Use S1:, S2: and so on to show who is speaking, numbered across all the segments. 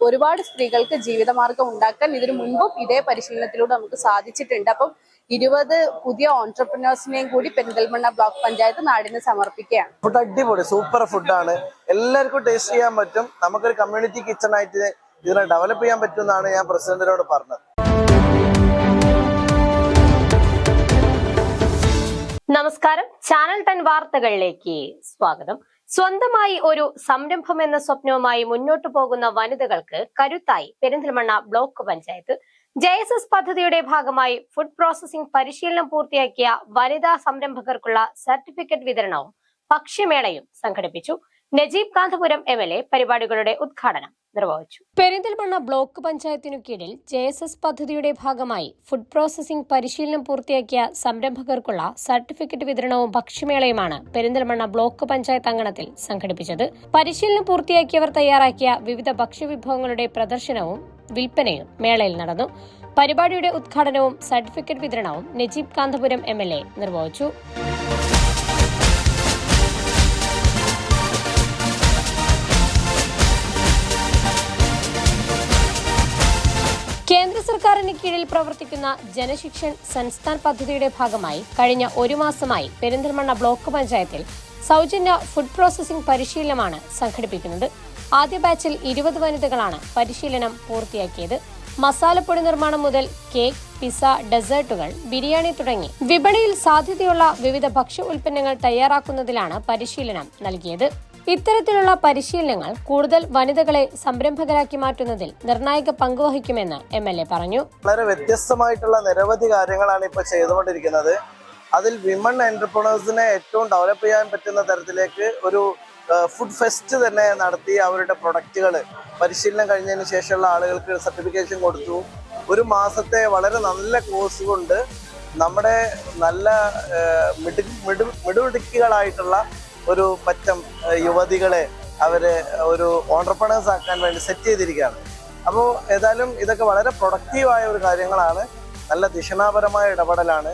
S1: ഒരുപാട് സ്ത്രീകൾക്ക് ജീവിതമാർഗം ഉണ്ടാക്കാൻ ഇതിനു മുൻപും ഇതേ പരിശീലനത്തിലൂടെ നമുക്ക് സാധിച്ചിട്ടുണ്ട്. അപ്പം 20 പുതിയ ഓൺട്രപ്രനേഴ്സിനെയും കൂടി പെരിന്തൽമണ്ണ ബ്ലോക്ക് പഞ്ചായത്ത് നാടിന് സമർപ്പിക്കുകയാണ്.
S2: ഫുഡ് അടിപൊളി സൂപ്പർ ഫുഡാണ്, എല്ലാവർക്കും ടേസ്റ്റ് ചെയ്യാൻ പറ്റും. നമുക്കൊരു കമ്മ്യൂണിറ്റി കിച്ചൺ ആയിട്ട് ഇതിനെ ഡെവലപ്പ് ചെയ്യാൻ പറ്റുമെന്നാണ് ഞാൻ പ്രസിഡന്റിനോട് പറഞ്ഞത്.
S3: നമസ്കാരം, ചാനൽ 10 വാർത്തകളിലേക്ക് സ്വാഗതം. സ്വന്തമായി ഒരു സംരംഭം എന്ന സ്വപ്നവുമായി മുന്നോട്ടു പോകുന്ന വനിതകൾക്ക് കരുത്തായി പെരിന്തൽമണ്ണ ബ്ലോക്ക് പഞ്ചായത്ത്. JSS പദ്ധതിയുടെ ഭാഗമായി ഫുഡ് പ്രോസസിംഗ് പരിശീലനം പൂർത്തിയാക്കിയ വനിതാ സംരംഭകർക്കുള്ള സർട്ടിഫിക്കറ്റ് വിതരണവും ഭക്ഷ്യമേളയും സംഘടിപ്പിച്ചു. നജീബ് കാന്തപുരം MLA പരിപാടികളുടെ ഉദ്ഘാടനം നിർവഹിച്ചു. പെരിന്തൽമണ്ണ ബ്ലോക്ക് പഞ്ചായത്തിനു കീഴിൽ JSS പദ്ധതിയുടെ ഭാഗമായി ഫുഡ് പ്രോസസിംഗ് പരിശീലനം പൂർത്തിയാക്കിയ സംരംഭകർക്കുള്ള സർട്ടിഫിക്കറ്റ് വിതരണവും ഭക്ഷ്യമേളയുമാണ് പെരിന്തൽമണ്ണ ബ്ലോക്ക് പഞ്ചായത്ത് അങ്കണത്തിൽ സംഘടിപ്പിച്ചത്. പരിശീലനം പൂർത്തിയാക്കിയവർ തയ്യാറാക്കിയ വിവിധ ഭക്ഷ്യവിഭവങ്ങളുടെ പ്രദർശനവും വിൽപ്പനയും മേളയിൽ നടന്നു. പരിപാടിയുടെ ഉദ്ഘാടനവും സർട്ടിഫിക്കറ്റ് വിതരണവും നജീബ് കാന്തപുരം MLA നിർവഹിച്ചു. കേന്ദ്ര സർക്കാരിന് കീഴിൽ പ്രവർത്തിക്കുന്ന ജനശിക്ഷൺ സംസ്ഥാൻ പദ്ധതിയുടെ ഭാഗമായി കഴിഞ്ഞ ഒരു മാസമായി പെരിന്തൽമണ്ണ ബ്ലോക്ക് പഞ്ചായത്തിൽ സൗജന്യ ഫുഡ് പ്രോസസിംഗ് പരിശീലനമാണ് സംഘടിപ്പിക്കുന്നത്. ആദ്യ ബാച്ചിൽ 20 വനിതകളാണ് പരിശീലനം പൂർത്തിയാക്കിയത്. മസാലപ്പൊടി നിർമ്മാണം മുതൽ കേക്ക്, പിസ്സ, ഡെസേർട്ടുകൾ, ബിരിയാണി തുടങ്ങി വിപണിയിൽ സാധ്യതയുള്ള വിവിധ ഭക്ഷ്യ ഉൽപ്പന്നങ്ങൾ തയ്യാറാക്കുന്നതിലാണ് പരിശീലനം നൽകിയത്. ഇത്തരത്തിലുള്ള പരിശീലനങ്ങൾ കൂടുതൽ വനിതകളെ സംരംഭകരാക്കി മാറ്റുന്നതിൽ നിർണായക പങ്കുവഹിക്കുമെന്ന് MLA പറഞ്ഞു.
S2: വളരെ വ്യത്യസ്തമായിട്ടുള്ള നിരവധി കാര്യങ്ങളാണ് ഇപ്പോൾ ചെയ്തുകൊണ്ടിരിക്കുന്നത്. അതിൽ വിമൺ എന്റർപ്രണേഴ്സിനെ ഏറ്റവും ഡെവലപ്പ് ചെയ്യാൻ പറ്റുന്ന തരത്തിലേക്ക് ഒരു ഫുഡ് ഫെസ്റ്റ് തന്നെ നടത്തി അവരുടെ പ്രൊഡക്റ്റുകൾ പരിശീലനം കഴിഞ്ഞതിന് ശേഷമുള്ള ആളുകൾക്ക് സർട്ടിഫിക്കേഷൻ കൊടുത്തു. ഒരു മാസത്തെ വളരെ നല്ല കോഴ്സ് കൊണ്ട് നമ്മുടെ നല്ല മിടുമിടുക്കികളായിട്ടുള്ള ഒരു പറ്റം യുവതികളെ അവര് ഒരു ഓൺട്രപ്രണേഴ്സ് ആക്കാൻ വേണ്ടി സെറ്റ് ചെയ്തിരിക്കുകയാണ്. അപ്പോൾ ഏതായാലും ഇതൊക്കെ വളരെ പ്രൊഡക്റ്റീവായ ഒരു കാര്യങ്ങളാണ്. നല്ല ദിശനാപരമായ ഇടപെടലാണ്.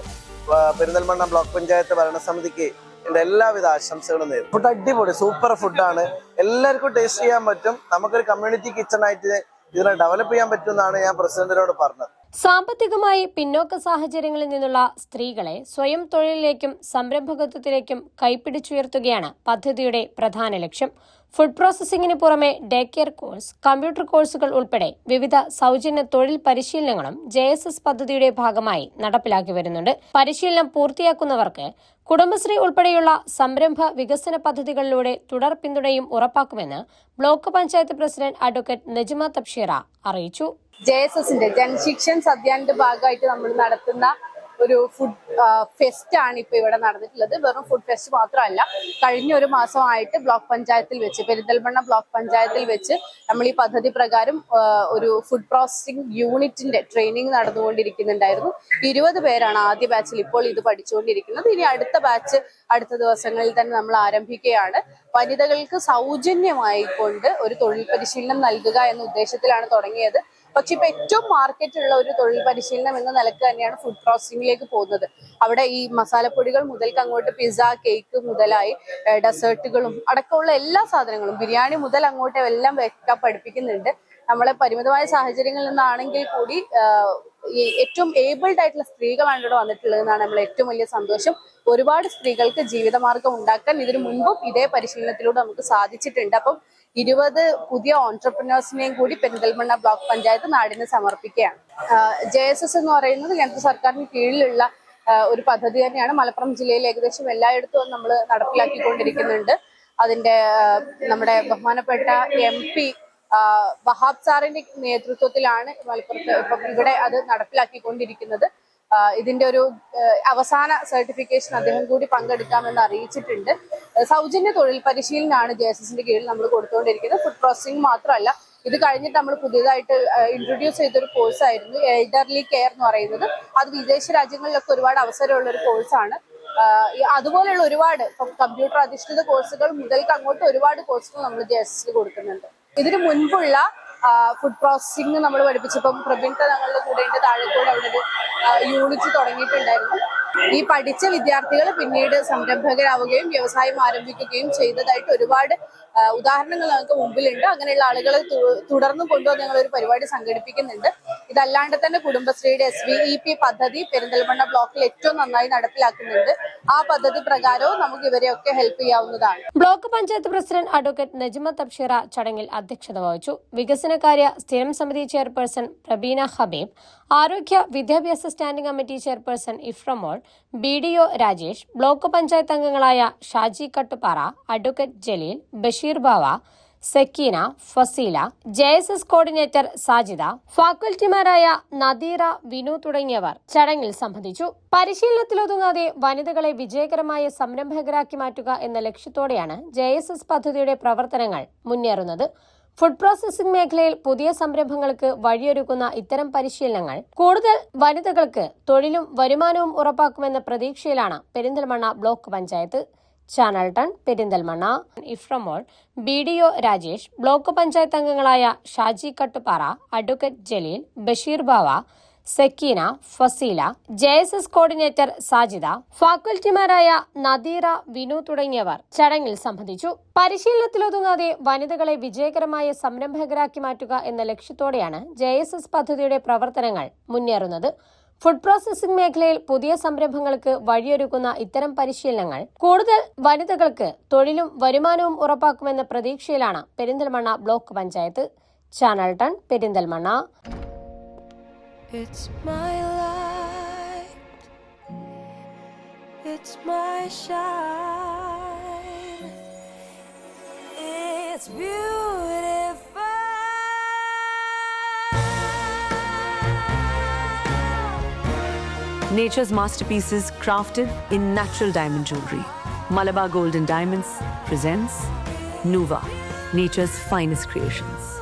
S2: പെരിന്തൽമണ്ണ ബ്ലോക്ക് പഞ്ചായത്ത് ഭരണസമിതിക്ക് എൻ്റെ എല്ലാവിധ ആശംസകളും നേരും. ഫുഡ് അടിപൊളി സൂപ്പർ ഫുഡാണ്, എല്ലാവർക്കും ടേസ്റ്റ് ചെയ്യാൻ പറ്റും. നമുക്കൊരു കമ്മ്യൂണിറ്റി കിച്ചൺ ആയിട്ട് ഇതിനെ ഡെവലപ്പ് ചെയ്യാൻ പറ്റുമെന്നാണ് ഞാൻ പ്രസിഡന്റിനോട് പറഞ്ഞത്.
S3: സാമ്പത്തികമായി പിന്നോക്ക സാഹചര്യങ്ങളിൽ നിന്നുള്ള സ്ത്രീകളെ സ്വയം തൊഴിലിലേക്കും സംരംഭകത്വത്തിലേക്കും കൈപ്പിടിച്ചുയർത്തുകയാണ് പദ്ധതിയുടെ പ്രധാന ലക്ഷ്യം. ഫുഡ് പ്രോസസിംഗിന് പുറമെ ഡേ കെയർ കോഴ്സ്, കമ്പ്യൂട്ടർ കോഴ്സുകൾ ഉൾപ്പെടെ വിവിധ സൗജന്യ തൊഴിൽ പരിശീലനങ്ങളും JSS പദ്ധതിയുടെ ഭാഗമായി നടപ്പിലാക്കി വരുന്നുണ്ട്. പരിശീലനം പൂർത്തിയാക്കുന്നവർക്ക് കുടുംബശ്രീ ഉൾപ്പെടെയുള്ള സംരംഭ വികസന പദ്ധതികളിലൂടെ തുടർ പിന്തുണയും ഉറപ്പാക്കുമെന്ന് block panchayat president advocate Najma Thabsheera അറിയിച്ചു.
S1: JSSന്റെ ജനശിക്ഷൺ അഭിയാന്റെ ഭാഗമായിട്ട് നമ്മൾ നടത്തുന്ന ഒരു ഫുഡ് ഫെസ്റ്റ് ആണ് ഇപ്പൊ ഇവിടെ നടന്നിട്ടുള്ളത്. വെറും ഫുഡ് ഫെസ്റ്റ് മാത്രമല്ല, കഴിഞ്ഞ ഒരു മാസമായിട്ട് ബ്ലോക്ക് പഞ്ചായത്തിൽ വെച്ച് പെരിന്തൽമണ്ണ ബ്ലോക്ക് പഞ്ചായത്തിൽ വെച്ച് നമ്മൾ ഈ പദ്ധതി പ്രകാരം ഒരു ഫുഡ് പ്രോസസിംഗ് യൂണിറ്റിന്റെ ട്രെയിനിങ് നടന്നുകൊണ്ടിരിക്കുന്നുണ്ടായിരുന്നു. 20 പേരാണ് ആദ്യ ബാച്ചിൽ ഇപ്പോൾ ഇത് പഠിച്ചുകൊണ്ടിരിക്കുന്നത്. ഇനി അടുത്ത ബാച്ച് അടുത്ത ദിവസങ്ങളിൽ തന്നെ നമ്മൾ ആരംഭിക്കുകയാണ്. വനിതകൾക്ക് സൗജന്യമായിക്കൊണ്ട് ഒരു തൊഴിൽ പരിശീലനം നൽകുക എന്ന ഉദ്ദേശത്തിലാണ് തുടങ്ങിയത്. പക്ഷെ ഇപ്പൊ ഏറ്റവും മാർക്കറ്റുള്ള ഒരു തൊഴിൽ പരിശീലനം എന്ന നിലക്ക് തന്നെയാണ് ഫുഡ് പ്രോസസിംഗിലേക്ക് പോകുന്നത്. അവിടെ ഈ മസാലപ്പൊടികൾ മുതൽക്ക് അങ്ങോട്ട് പിസ്സ, കേക്ക് മുതലായി ഡെസേർട്ടുകളും അടക്കമുള്ള എല്ലാ സാധനങ്ങളും, ബിരിയാണി മുതൽ അങ്ങോട്ട് എല്ലാം വെക്കാൻ പഠിപ്പിക്കുന്നുണ്ട്. നമ്മളെ പരിമിതമായ സാഹചര്യങ്ങളിൽ നിന്നാണെങ്കിൽ കൂടി ഈ ഏറ്റവും ഏബിൾഡ് ആയിട്ടുള്ള സ്ത്രീകളാണ് ഇവിടെ വന്നിട്ടുള്ളതെന്നാണ് നമ്മളെ ഏറ്റവും വലിയ സന്തോഷം. ഒരുപാട് സ്ത്രീകൾക്ക് ജീവിതമാർഗം ഉണ്ടാക്കാൻ ഇതിനു മുൻപും ഇതേ പരിശീലനത്തിലൂടെ നമുക്ക് സാധിച്ചിട്ടുണ്ട്. അപ്പം 20 പുതിയ ഓൺട്രപ്രനേഴ്സിനെയും കൂടി പെരിന്തൽമണ്ണ ബ്ലോക്ക് പഞ്ചായത്ത് നാടിന് സമർപ്പിക്കുകയാണ്. JSS എന്ന് പറയുന്നത് കേന്ദ്ര സർക്കാരിന് കീഴിലുള്ള ഒരു പദ്ധതി തന്നെയാണ്. മലപ്പുറം ജില്ലയിൽ ഏകദേശം എല്ലായിടത്തും നമ്മൾ നടപ്പിലാക്കിക്കൊണ്ടിരിക്കുന്നുണ്ട്. അതിന്റെ നമ്മുടെ ബഹുമാനപ്പെട്ട MP വഹാബ് സാറിന്റെ നേതൃത്വത്തിലാണ് മലപ്പുറത്ത് ഇപ്പം ഇവിടെ അത് നടപ്പിലാക്കിക്കൊണ്ടിരിക്കുന്നത്. ഇതിന്റെ ഒരു അവസാന സർട്ടിഫിക്കേഷൻ അദ്ദേഹം കൂടി പങ്കെടുക്കാമെന്ന് അറിയിച്ചിട്ടുണ്ട്. സൗജന്യ തൊഴിൽ പരിശീലനമാണ് JSSന്റെ കീഴിൽ നമ്മൾ കൊടുത്തുകൊണ്ടിരിക്കുന്നത്. ഫുഡ് പ്രോസസിംഗ് മാത്രമല്ല, ഇത് കഴിഞ്ഞിട്ട് നമ്മൾ പുതിയതായിട്ട് ഇൻട്രൊഡ്യൂസ് ചെയ്തൊരു കോഴ്സായിരുന്നു എൽഡർലി കെയർ എന്ന് പറയുന്നത്. അത് വിദേശ രാജ്യങ്ങളിലൊക്കെ ഒരുപാട് അവസരമുള്ള ഒരു കോഴ്സാണ്. അതുപോലെയുള്ള ഒരുപാട് കമ്പ്യൂട്ടർ അധിഷ്ഠിത കോഴ്സുകൾ മുതൽക്ക് അങ്ങോട്ട് ഒരുപാട് കോഴ്സുകൾ നമ്മൾ JSSൽ കൊടുക്കുന്നുണ്ട്. ഇതിനു മുൻപുള്ള ഫുഡ് പ്രോസസിംഗ് നമ്മൾ പഠിപ്പിച്ചപ്പം പ്രബിൻ തങ്ങളുടെ കൂടെ താഴെക്കൂടെ അവിടെ ഒരു യൂണിറ്റ് തുടങ്ങിയിട്ടുണ്ടായിരുന്നു. ഈ പഠിച്ച വിദ്യാർത്ഥികൾ പിന്നീട് സംരംഭകരാവുകയും വ്യവസായം ആരംഭിക്കുകയും ചെയ്തതായിട്ട് ഒരുപാട് ഉദാഹരണങ്ങൾ നമുക്ക് മുമ്പിലുണ്ട്. അങ്ങനെയുള്ള ആളുകളെ തുടർന്ന് കൊണ്ടുവന്ന് ഞങ്ങൾ ഒരു പരിപാടി സംഘടിപ്പിക്കുന്നുണ്ട്. ഇതല്ലാണ്ട് തന്നെ കുടുംബശ്രീയുടെ SVEP പദ്ധതി പെരിന്തൽമണ്ണ ബ്ലോക്കിൽ ഏറ്റവും നന്നായി നടപ്പിലാക്കുന്നുണ്ട്. ആ പദ്ധതി പ്രകാരവും നമുക്ക് ഇവരെയൊക്കെ ഹെൽപ്പ് ചെയ്യാവുന്നതാണ്.
S3: Block panchayat president advocate Najma Thabsheera ചടങ്ങിൽ അധ്യക്ഷത വഹിച്ചു. വികസനകാര്യ സ്ഥിരം സമിതി ചെയർപേഴ്സൺ പ്രബീന ഹബീബ്, ആരോഗ്യ വിദ്യാഭ്യാസ standing committee chairperson Iframol, BDO Rajesh, block panchayat അംഗങ്ങളായ Shaji Kattupara, advocate Jaleel, Basheer Bava, Sakeena, Faseela, JSS coordinator Sajida, ഫാക്കൽറ്റിമാരായ നദീറ, വിനു തുടങ്ങിയവർ ചടങ്ങിൽ സംബന്ധിച്ചു. പരിശീലനത്തിലൊതുങ്ങാതെ വനിതകളെ വിജയകരമായ സംരംഭകരാക്കി മാറ്റുക എന്ന ലക്ഷ്യത്തോടെയാണ് JSS പദ്ധതിയുടെ പ്രവർത്തനങ്ങൾ മുന്നേറുന്നത്. ഫുഡ് പ്രോസസിംഗ് മേഖലയിൽ പുതിയ സംരംഭങ്ങൾക്ക് വഴിയൊരുക്കുന്ന ഇത്തരം പരിശീലനങ്ങൾ കൂടുതൽ വനിതകൾക്ക് തൊഴിലും വരുമാനവും ഉറപ്പാക്കുമെന്ന പ്രതീക്ഷയിലാണ് Perinthalmanna block panchayat. Channel 10 Perinthalmanna. Iframol, BDO Rajesh, block panchayat അംഗങ്ങളായ Shaji Kattupara, advocate Jaleel, Basheer Bava, Sakeena, Faseela, JSS coordinator Sajida, ഫാക്കൽറ്റിമാരായ നദീറ, വിനു തുടങ്ങിയവർ ചടങ്ങിൽ സംബന്ധിച്ചു. പരിശീലനത്തിലൊതുങ്ങാതെ വനിതകളെ വിജയകരമായ സംരംഭകരാക്കി മാറ്റുക എന്ന ലക്ഷ്യത്തോടെയാണ് JSS പദ്ധതിയുടെ പ്രവർത്തനങ്ങൾ മുന്നേറുന്നത്. ഫുഡ് പ്രോസസിംഗ് മേഖലയിൽ പുതിയ സംരംഭങ്ങൾക്ക് വഴിയൊരുക്കുന്ന ഇത്തരം പരിശീലനങ്ങൾ കൂടുതൽ വനിതകൾക്ക് തൊഴിലും വരുമാനവും ഉറപ്പാക്കുമെന്ന പ്രതീക്ഷയിലാണ് Perinthalmanna block panchayat. Channel 10 Perinthalmanna.
S4: It's my light, it's my shine, it's beautiful.
S5: Nature's masterpieces crafted in natural diamond jewelry. Malabar Gold and Diamonds presents Nuva, nature's finest creations.